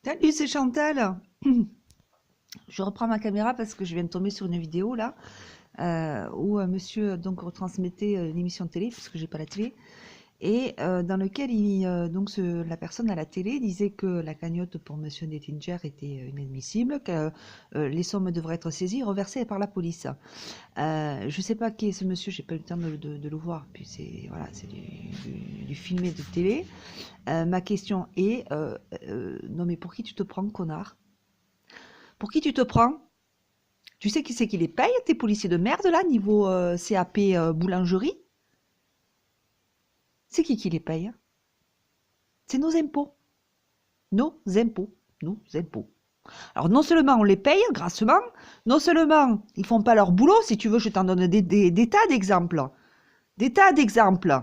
Salut, c'est Chantal. Je reprends ma caméra parce que je viens de tomber sur une vidéo là où monsieur donc retransmettait une émission de télé puisque j'ai pas la télé et dans lequel la personne à la télé disait que la cagnotte pour monsieur Nettinger était inadmissible, que les sommes devraient être saisies et reversées par la police. Je sais pas qui est ce monsieur, j'ai pas eu le temps de le voir, puis c'est voilà, c'est du filmé de télé. Ma question est non mais pour qui tu te prends, connard? Pour qui tu te prends? Tu sais qui c'est qui les paye, tes policiers de merde là, niveau CAP boulangerie? C'est qui les paye? C'est nos impôts. Nos impôts. Nos impôts. Alors non seulement on les paye grassement, non seulement ils font pas leur boulot, si tu veux je t'en donne des tas d'exemples. Des tas d'exemples.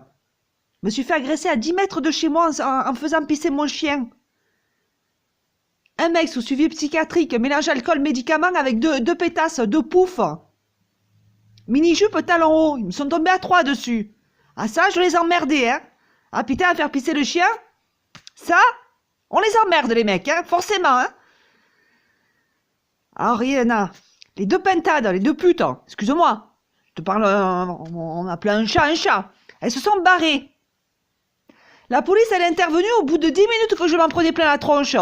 Je me suis fait agresser à 10 mètres de chez moi en faisant pisser mon chien. Un mec sous suivi psychiatrique mélange alcool médicaments avec deux pétasses, deux poufs. Mini-jupe talon haut, ils me sont tombés à 3 dessus. Ah ça, je les emmerdais, hein. Ah putain, à faire pisser le chien, ça, on les emmerde les mecs, hein, forcément, hein. Alors rien, les deux pentades, les deux putes, excuse-moi, je te parle, on appelle un chat, elles se sont barrées. La police, elle est intervenue au bout de 10 minutes que je m'en prenais plein la tronche.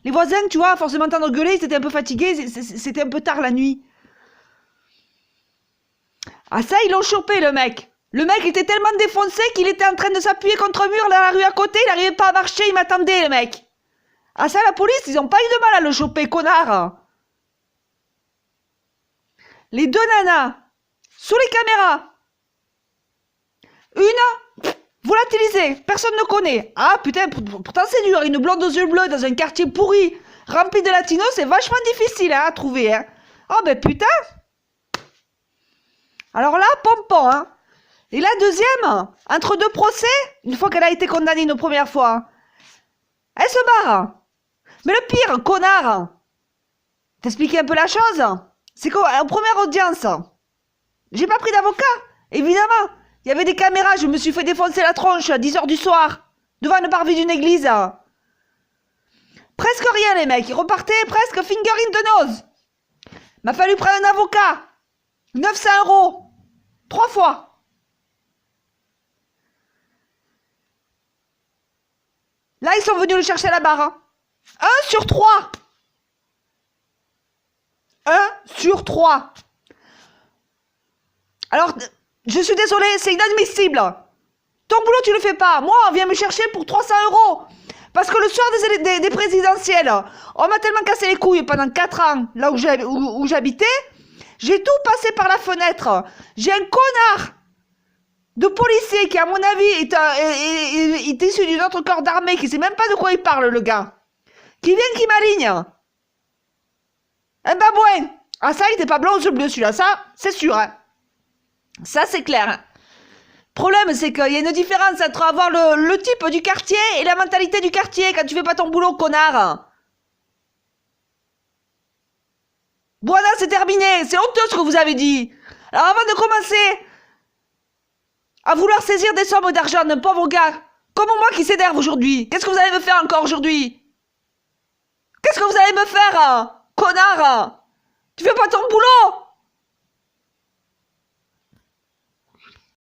Les voisins, tu vois, forcément m'entendre gueuler, ils étaient un peu fatigués, c'était un peu tard la nuit. Ah ça, ils l'ont chopé le mec. Le mec était tellement défoncé qu'il était en train de s'appuyer contre un mur dans la rue à côté, il n'arrivait pas à marcher, il m'attendait le mec. Ah ça, la police, ils ont pas eu de mal à le choper, connard. Les deux nanas, sous les caméras. Une, volatilisée, personne ne connaît. Ah putain, pourtant c'est dur, une blonde aux yeux bleus dans un quartier pourri, rempli de latinos, c'est vachement difficile hein, à trouver. Hein. Oh ben putain. Alors là, pompon, hein. Et la deuxième, entre deux procès, une fois qu'elle a été condamnée une première fois, elle se barre. Mais le pire, connard, t'expliquer un peu la chose, c'est qu'en première audience, j'ai pas pris d'avocat, évidemment. Il y avait des caméras, je me suis fait défoncer la tronche à 10h du soir, devant le parvis d'une église. Presque rien les mecs, ils repartaient presque finger in the nose. M'a fallu prendre un avocat, 900 €, 3 fois. Là, ils sont venus le chercher à la barre. Hein. 1 sur 3. 1 sur 3. Alors, je suis désolée, c'est inadmissible. Ton boulot, tu le fais pas. Moi, on vient me chercher pour 300 €. Parce que le soir des présidentielles, on m'a tellement cassé les couilles pendant 4 ans, là où j'habitais, j'ai tout passé par la fenêtre. J'ai un connard de policier qui, à mon avis, est issu d'une autre corps d'armée, qui sait même pas de quoi il parle, le gars. Qui vient, qui m'aligne. Un babouin. Ah ça, il était pas blanc aux yeux bleus, celui-là. Ça, c'est sûr. Hein. Ça, c'est clair. Hein. Problème, c'est qu'il y a une différence entre avoir le type du quartier et la mentalité du quartier quand tu fais pas ton boulot, connard. Voilà, c'est terminé. C'est honteux ce que vous avez dit. Alors avant de commencer à vouloir saisir des sommes d'argent d'un pauvre gars, comme moi qui s'énerve aujourd'hui, qu'est-ce que vous allez me faire encore aujourd'hui? Qu'est-ce que vous allez me faire, connard? Tu fais pas ton boulot?